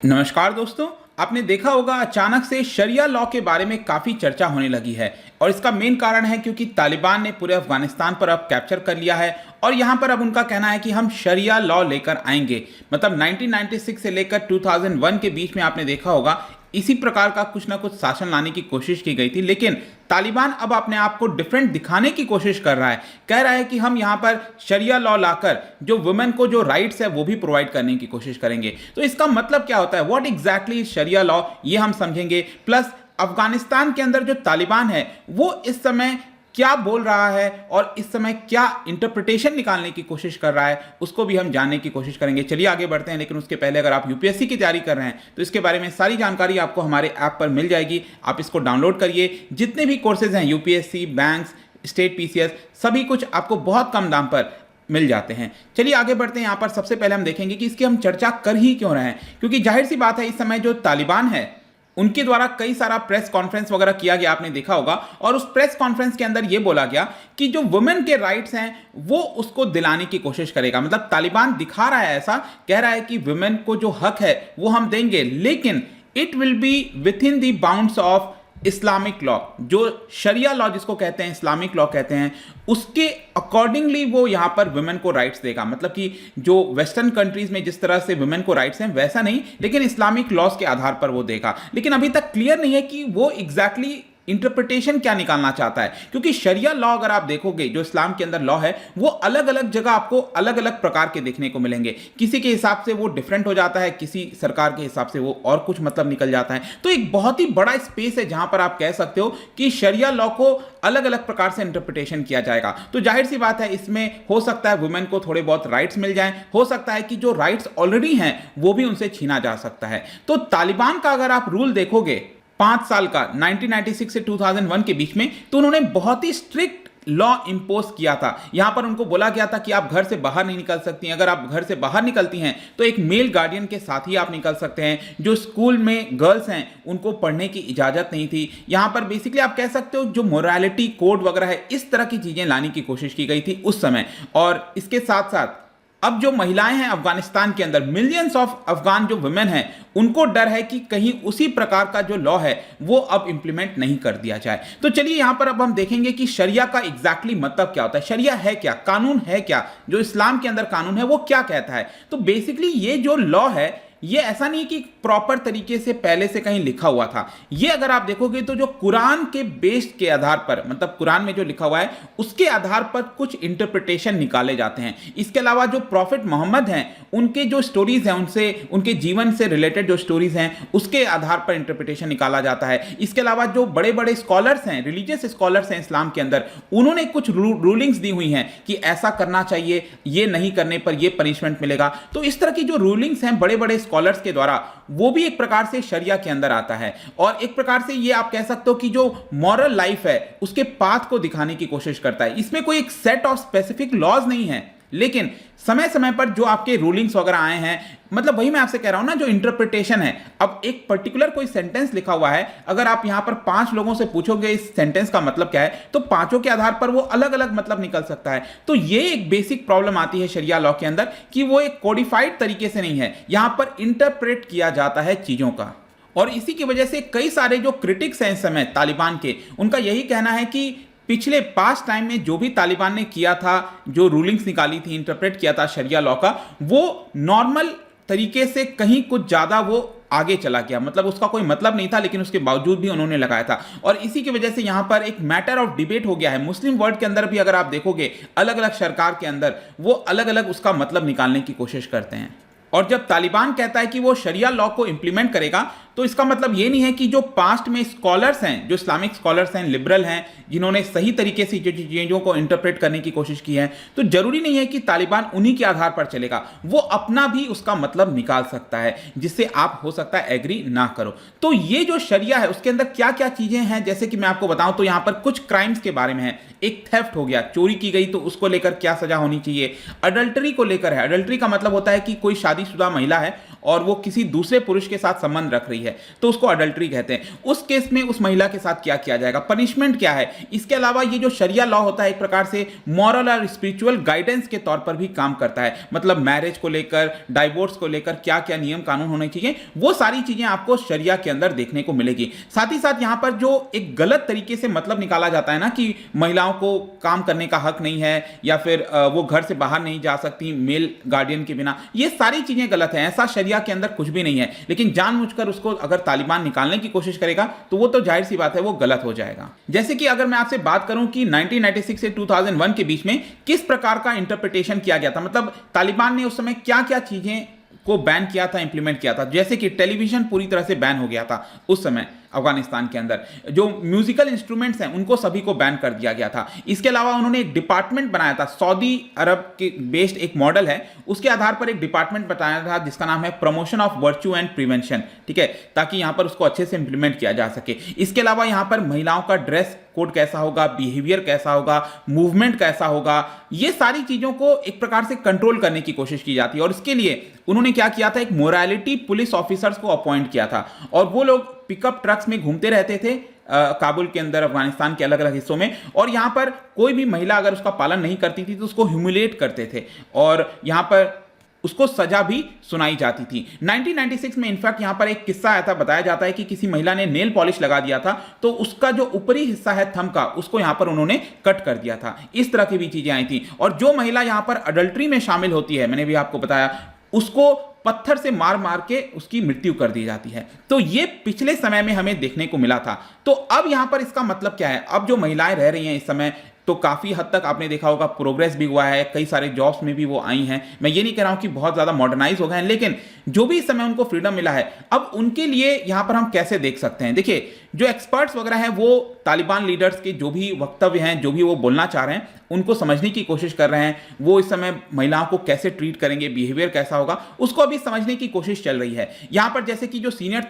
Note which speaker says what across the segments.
Speaker 1: नमस्कार दोस्तों। आपने देखा होगा अचानक से शरिया लॉ के बारे में काफ़ी चर्चा होने लगी है और इसका मेन कारण है क्योंकि तालिबान ने पूरे अफगानिस्तान पर अब कैप्चर कर लिया है और यहाँ पर अब उनका कहना है कि हम शरिया लॉ लेकर आएंगे। मतलब 1996 से लेकर 2001 के बीच में आपने देखा होगा इसी प्रकार का कुछ ना कुछ शासन लाने की कोशिश की गई थी, लेकिन तालिबान अब अपने आप को डिफरेंट दिखाने की कोशिश कर रहा है। कह रहा है कि हम यहाँ पर शरिया लॉ लाकर जो वुमेन को जो राइट्स है वो भी प्रोवाइड करने की कोशिश करेंगे। तो इसका मतलब क्या होता है, व्हाट एग्जैक्टली शरिया लॉ, ये हम समझेंगे। प्लस अफगानिस्तान के अंदर जो तालिबान है वो इस समय क्या बोल रहा है और इस समय क्या इंटरप्रिटेशन निकालने की कोशिश कर रहा है उसको भी हम जानने की कोशिश करेंगे। चलिए आगे बढ़ते हैं, लेकिन उसके पहले अगर आप यूपीएससी की तैयारी कर रहे हैं तो इसके बारे में सारी जानकारी आपको हमारे ऐप पर मिल जाएगी। आप इसको डाउनलोड करिए। जितने भी कोर्सेज हैं यूपीएससी, बैंक्स, स्टेट पीसीएस, सभी कुछ आपको बहुत कम दाम पर मिल जाते हैं। चलिए आगे बढ़ते हैं। यहाँ पर सबसे पहले हम देखेंगे कि इसकी हम चर्चा कर ही क्यों रहे हैं, क्योंकि जाहिर सी बात है इस समय जो तालिबान है उनके द्वारा कई सारा प्रेस कॉन्फ्रेंस वगैरह किया गया, आपने देखा होगा। और उस प्रेस कॉन्फ्रेंस के अंदर यह बोला गया कि जो वुमेन के राइट्स हैं वो उसको दिलाने की कोशिश करेगा। मतलब तालिबान दिखा रहा है, ऐसा कह रहा है कि वुमेन को जो हक है वो हम देंगे, लेकिन it will be with in the bounds of Islamic law. जो शरिया लॉ जिसको कहते हैं, इस्लामिक लॉ कहते हैं, उसके अकॉर्डिंगली वो यहां पर वुमेन को राइट्स देगा। मतलब कि जो वेस्टर्न कंट्रीज में जिस तरह से वुमेन को राइट्स हैं वैसा नहीं, लेकिन इस्लामिक लॉज के आधार पर वो देगा। लेकिन अभी तक क्लियर नहीं है कि वो एग्जैक्टली इंटरप्रिटेशन क्या निकालना चाहता है, क्योंकि शरिया लॉ अगर आप देखोगे जो इस्लाम के अंदर लॉ है वो अलग अलग जगह आपको अलग अलग प्रकार के देखने को मिलेंगे। किसी के हिसाब से वो डिफरेंट हो जाता है, किसी सरकार के हिसाब से वो और कुछ मतलब निकल जाता है। तो एक बहुत ही बड़ा स्पेस है जहां पर आप कह सकते हो कि शरिया लॉ को अलग अलग प्रकार से इंटरप्रिटेशन किया जाएगा। तो जाहिर सी बात है इसमें हो सकता है वुमेन को थोड़े बहुत राइट्स मिल जाएं, हो सकता है कि जो राइट्स ऑलरेडी हैं वो भी उनसे छीना जा सकता है। तो तालिबान का अगर आप रूल देखोगे 5 साल का 1996 से 2001 के बीच में, तो उन्होंने बहुत ही स्ट्रिक्ट लॉ इंपोज किया था। यहां पर उनको बोला गया था कि आप घर से बाहर नहीं निकल सकती। अगर आप घर से बाहर निकलती हैं तो एक मेल गार्डियन के साथ ही आप निकल सकते हैं। जो स्कूल में गर्ल्स हैं उनको पढ़ने की इजाजत नहीं थी। यहां पर बेसिकली आप कह सकते हो जो मोरालिटी कोड वगैरह है, इस तरह की चीजें लाने की कोशिश की गई थी उस समय। और इसके साथ साथ अब जो महिलाएं हैं अफगानिस्तान के अंदर, मिलियंस ऑफ अफगान जो वुमेन हैं, उनको डर है कि कहीं उसी प्रकार का जो लॉ है वो अब इंप्लीमेंट नहीं कर दिया जाए। तो चलिए यहां पर अब हम देखेंगे कि शरिया का एग्जैक्टली मतलब क्या होता है। शरिया है क्या, कानून है क्या, जो इस्लाम के अंदर कानून है वो क्या कहता है। तो बेसिकली ये जो लॉ है ये ऐसा नहीं कि प्रॉपर तरीके से पहले से कहीं लिखा हुआ था। ये अगर आप देखोगे तो जो कुरान के बेस के आधार पर, मतलब कुरान में जो लिखा हुआ है उसके आधार पर कुछ इंटरप्रिटेशन निकाले जाते हैं। इसके अलावा जो प्रॉफिट मोहम्मद हैं उनके जो स्टोरीज हैं, उनसे उनके जीवन से रिलेटेड जो स्टोरीज हैं उसके आधार पर इंटरप्रिटेशन निकाला जाता है। इसके अलावा जो बड़े बड़े स्कॉलर्स हैं, रिलीजियस स्कॉलर्स हैं इस्लाम के अंदर, उन्होंने कुछ रूलिंग्स दी हुई हैं कि ऐसा करना चाहिए, ये नहीं करने पर ये पनिशमेंट मिलेगा। तो इस तरह की जो रूलिंग्स हैं बड़े बड़े स्कॉलर्स के द्वारा, वो भी एक प्रकार से शरिया के अंदर आता है। और एक प्रकार से ये आप कह सकते हो कि जो मॉरल लाइफ है उसके पाथ को दिखाने की कोशिश करता है। इसमें कोई एक सेट ऑफ स्पेसिफिक लॉज नहीं है, लेकिन समय समय पर जो आपके रूलिंग्स वगैरह आए हैं, मतलब वही मैं आपसे कह रहा हूं ना, जो इंटरप्रिटेशन है। अब एक पर्टिकुलर कोई सेंटेंस लिखा हुआ है, अगर आप यहां पर 5 लोगों से पूछोगे इस सेंटेंस का मतलब क्या है, तो पांचों के आधार पर वो अलग अलग मतलब निकल सकता है। तो ये एक बेसिक प्रॉब्लम आती है शरिया लॉ के अंदर कि वो एक कोडिफाइड तरीके से नहीं है, यहां पर इंटरप्रेट किया जाता है चीजों का। और इसी की वजह से कई सारे जो क्रिटिक्स हैं इस समय तालिबान के, उनका यही कहना है कि पिछले पास्ट टाइम में जो भी तालिबान ने किया था, जो रूलिंग्स निकाली थी, इंटरप्रेट किया था शरिया लॉ का, वो नॉर्मल तरीके से कहीं कुछ ज्यादा वो आगे चला गया। मतलब उसका कोई मतलब नहीं था, लेकिन उसके बावजूद भी उन्होंने लगाया था। और इसी की वजह से यहां पर एक मैटर ऑफ डिबेट हो गया है। मुस्लिम वर्ल्ड के अंदर भी अगर आप देखोगे अलग अलग सरकार के अंदर वो अलग अलग उसका मतलब निकालने की कोशिश करते हैं। और जब तालिबान कहता है कि वो शरिया लॉ को इंप्लीमेंट करेगा, तो इसका मतलब ये नहीं है कि जो पास्ट में स्कॉलर्स हैं, जो इस्लामिक स्कॉलर्स हैं, लिबरल हैं, जिन्होंने सही तरीके से जो चीज़ों को इंटरप्रेट करने की कोशिश की है, तो जरूरी नहीं है कि तालिबान उन्हीं के आधार पर चलेगा। वो अपना भी उसका मतलब निकाल सकता है, जिससे आप हो सकता है एग्री ना करो। तो ये जो शरिया है उसके अंदर क्या क्या चीजें हैं, जैसे कि मैं आपको बताऊं तो यहां पर कुछ क्राइम्स के बारे में है। एक थेफ्ट हो गया, चोरी की गई तो उसको लेकर क्या सजा होनी चाहिए। अडल्टरी को लेकर है। अडल्टरी का मतलब होता है कि कोई शादीशुदा महिला है और वो किसी दूसरे पुरुष के साथ संबंध रख रही है, है तो उसको अडल्ट्री कहते हैं। उस केस में उस महिला के साथ क्या किया जाएगा, पनिशमेंट क्या है। इसके अलावा ये जो शरिया लॉ होता है एक प्रकार से मॉरल और स्पिरिचुअल गाइडेंस के तौर पर भी काम करता है, मतलब मैरिज को लेकर, डाइवोर्स को लेकर क्या क्या नियम कानून होने चाहिए, वो सारी चीजें आपको शरिया के अंदर देखने को मिलेगी। साथ ही साथ यहां पर जो एक गलत तरीके से मतलब निकाला जाता है ना कि महिलाओं को काम करने का हक नहीं है या फिर वो घर से बाहर नहीं जा सकती मेल गार्डियन के बिना, ये सारी चीजें गलत है। ऐसा शरिया के अंदर कुछ भी नहीं है, लेकिन जानबूझकर उसको अगर तालिबान निकालने की कोशिश करेगा तो वो तो जाहिर सी बात है वो गलत हो जाएगा। जैसे कि अगर मैं आपसे बात करूं कि 1996 से 2001 के बीच में किस प्रकार का इंटरप्रिटेशन किया गया था, मतलब तालिबान ने उस समय क्या क्या चीजें को बैन किया था, इंप्लीमेंट किया था। जैसे कि टेलीविजन पूरी तरह से बैन हो गया था उस समय अफगानिस्तान के अंदर, जो म्यूजिकल इंस्ट्रूमेंट्स हैं उनको सभी को बैन कर दिया गया था। इसके अलावा उन्होंने एक डिपार्टमेंट बनाया था, सऊदी अरब के बेस्ड एक मॉडल है, उसके आधार पर एक डिपार्टमेंट बनाया था जिसका नाम है promotion of virtue and prevention, ठीक है, ताकि यहां पर उसको अच्छे से इंप्लीमेंट किया जा सके। इसके अलावा यहां पर महिलाओं का ड्रेस कोड कैसा होगा, बिहेवियर कैसा होगा, मूवमेंट कैसा होगा, ये सारी चीजों को एक प्रकार से कंट्रोल करने की कोशिश की जाती है। और इसके लिए उन्होंने क्या किया था, एक मोरालिटी पुलिस ऑफिसर्स को अपॉइंट किया था और वो लोग पिकअप ट्रक्स में घूमते रहते थे काबुल के अंदर, अफगानिस्तान के अलग अलग हिस्सों में, और यहां पर कोई भी महिला अगर उसका पालन नहीं करती थी तो उसको ह्यूमिलेट करते थे और यहां पर उसको सजा भी सुनाई जाती थी। 1996 में इनफैक्ट यहां पर एक किस्सा आया था, बताया जाता है कि किसी महिला ने नेल पॉलिश लगा दिया था तो उसका जो ऊपरी हिस्सा है थंब का, उसको यहां पर उन्होंने कट कर दिया था। इस तरह की भी चीजें आई थी। और जो महिला यहां पर अडल्ट्री में शामिल होती है, मैंने भी आपको बताया, उसको पत्थर से मार मार के उसकी मृत्यु कर दी जाती है। तो ये पिछले समय में हमें देखने को मिला था। तो अब यहां पर इसका मतलब क्या है, अब जो महिलाएं रह रही हैं इस समय, तो काफी हद तक आपने देखा होगा प्रोग्रेस भी हुआ है, कई सारे जॉब्स में भी वो आई हैं। मैं ये नहीं कह रहा हूं कि बहुत ज्यादा मॉडर्नाइज हो गए हैं, लेकिन जो भी इस समय उनको फ्रीडम मिला है, अब उनके लिए यहां पर हम कैसे देख सकते हैं। देखिए, जो एक्सपर्ट्स वगैरह हैं वो तालिबान लीडर्स के जो भी वक्तव्य हैं, जो भी वो बोलना चाह रहे हैं, उनको समझने की कोशिश कर रहे हैं। वो इस समय महिलाओं को कैसे ट्रीट करेंगे, बिहेवियर कैसा होगा, उसको अभी समझने की कोशिश चल रही है। यहां पर जैसे कि जो सीनियर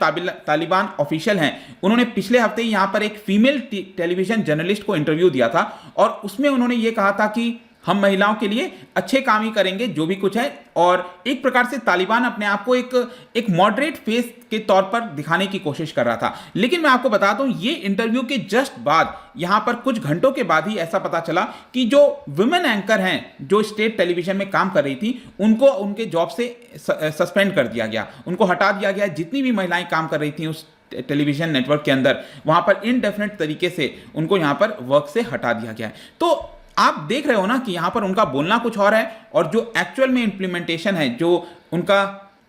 Speaker 1: तालिबान ऑफिशियल हैं, उन्होंने पिछले हफ्ते यहां पर एक फीमेल टेलीविजन जर्नलिस्ट को इंटरव्यू दिया था और उसमें उन्होंने ये कहा था कि हम महिलाओं के लिए अच्छे काम ही करेंगे जो भी कुछ है, और एक प्रकार से तालिबान अपने आप को एक मॉडरेट फेस के तौर पर दिखाने की कोशिश कर रहा था। लेकिन मैं आपको बता दूं, ये इंटरव्यू के जस्ट बाद, यहां पर कुछ घंटों के बाद ही ऐसा पता चला कि जो वुमेन एंकर हैं जो स्टेट टेलीविजन में काम कर रही थी, उनको उनके जॉब से सस्पेंड कर दिया गया, उनको हटा दिया गया। जितनी भी महिलाएं काम कर रही थी उस टेलीविजन नेटवर्क के अंदर, वहां पर इनडेफिनेट तरीके से उनको यहां पर वर्क से हटा दिया गया है। तो आप देख रहे हो ना कि यहां पर उनका बोलना कुछ और है और जो एक्चुअल में इंप्लीमेंटेशन है, जो उनका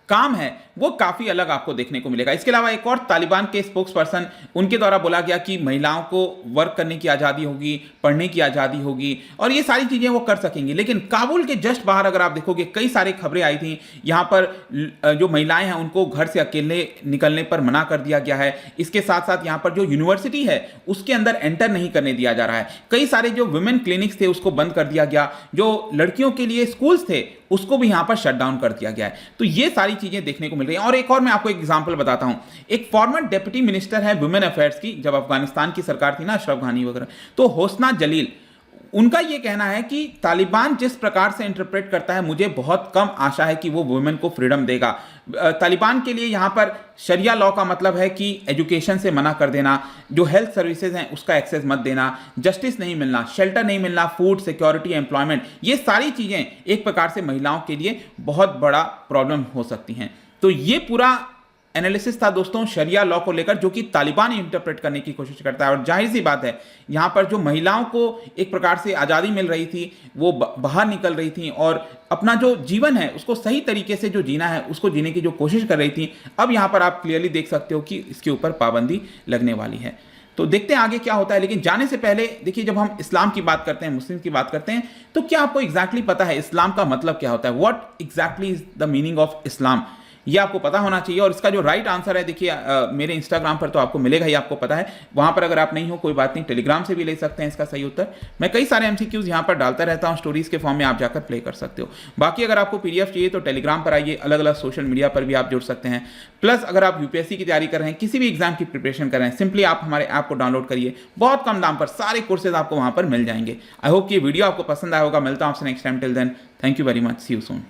Speaker 1: काम है, वो काफी अलग आपको देखने को मिलेगा। इसके अलावा एक और तालिबान के स्पोक्स पर्सन, उनके द्वारा बोला गया कि महिलाओं को वर्क करने की आज़ादी होगी, पढ़ने की आज़ादी होगी और ये सारी चीज़ें वो कर सकेंगी। लेकिन काबुल के जस्ट बाहर अगर आप देखोगे, कई सारी खबरें आई थी, यहाँ पर जो महिलाएं हैं उनको घर से अकेले निकलने पर मना कर दिया गया है। इसके साथ साथ यहाँ पर जो यूनिवर्सिटी है उसके अंदर एंटर नहीं करने दिया जा रहा है। कई सारे जो वुमेन क्लिनिक्स थे उसको बंद कर दिया गया, जो लड़कियों के लिए स्कूल्स थे उसको भी यहाँ पर शट डाउन कर दिया गया है। तो ये सारी चीजें देखने को मिल रही हैं। और एक और मैं आपको एक एग्जांपल बताता हूं। एक फॉर्मर डेप्यूटी मिनिस्टर है वुमेन अफेयर्स की, जब अफगानिस्तान की सरकार थी ना, अशरफ घानी वगैरह, तो होसना जलील, उनका यह कहना है कि तालिबान जिस प्रकार से इंटरप्रेट करता है, मुझे बहुत कम आशा है कि वो वुमेन को फ्रीडम देगा। तालिबान के लिए यहां पर शरिया लॉ का मतलब है कि एजुकेशन से मना कर देना, जो हेल्थ सर्विसेज हैं उसका एक्सेस मत देना, जस्टिस नहीं मिलना, शेल्टर नहीं मिलना, फूड सिक्योरिटी, एम्प्लॉयमेंट, ये सारी चीजें एक प्रकार से महिलाओं के लिए बहुत बड़ा प्रॉब्लम हो सकती हैं। तो ये पूरा एनालिसिस था दोस्तों शरिया लॉ को लेकर, जो कि तालिबान इंटरप्रेट करने की कोशिश करता है। और जाहिर सी बात है, यहां पर जो महिलाओं को एक प्रकार से आज़ादी मिल रही थी, वो बाहर निकल रही थी और अपना जो जीवन है उसको सही तरीके से जो जीना है उसको जीने की जो कोशिश कर रही थी, अब यहां पर आप क्लियरली देख सकते हो कि इसके ऊपर पाबंदी लगने वाली है। तो देखते हैं आगे क्या होता है। लेकिन जाने से पहले देखिए, जब हम इस्लाम की बात करते हैं, मुस्लिम की बात करते हैं, तो क्या आपको एग्जैक्टली पता है इस्लाम का मतलब क्या होता है? What exactly is the meaning of Islam? ये आपको पता होना चाहिए। और इसका जो राइट आंसर है, देखिए मेरे इंस्टाग्राम पर तो आपको मिलेगा ही, आपको पता है। वहां पर अगर आप नहीं हो कोई बात नहीं, टेलीग्राम से भी ले सकते हैं इसका सही उत्तर। मैं कई सारे एमसीक्यूज यहां पर डालता रहता हूं, स्टोरीज के फॉर्म में आप जाकर प्ले कर सकते हो। बाकी अगर आपको पीडीएफ चाहिए तो टेलीग्राम पर आइए, अलग अलग सोशल मीडिया पर भी आप जुड़ सकते हैं। प्लस अगर आप यूपीएससी की तैयारी कर रहे हैं, किसी भी एग्जाम की प्रिपरेशन कर रहे हैं, सिंपली आप हमारे ऐप को डाउनलोड करिए, बहुत कम दाम पर सारे कोर्सेज आपको वहां पर मिल जाएंगे। आई होप कि ये वीडियो आपको पसंद आया होगा। मिलता हूं आपसे next time. Till then, thank you very much, see you soon.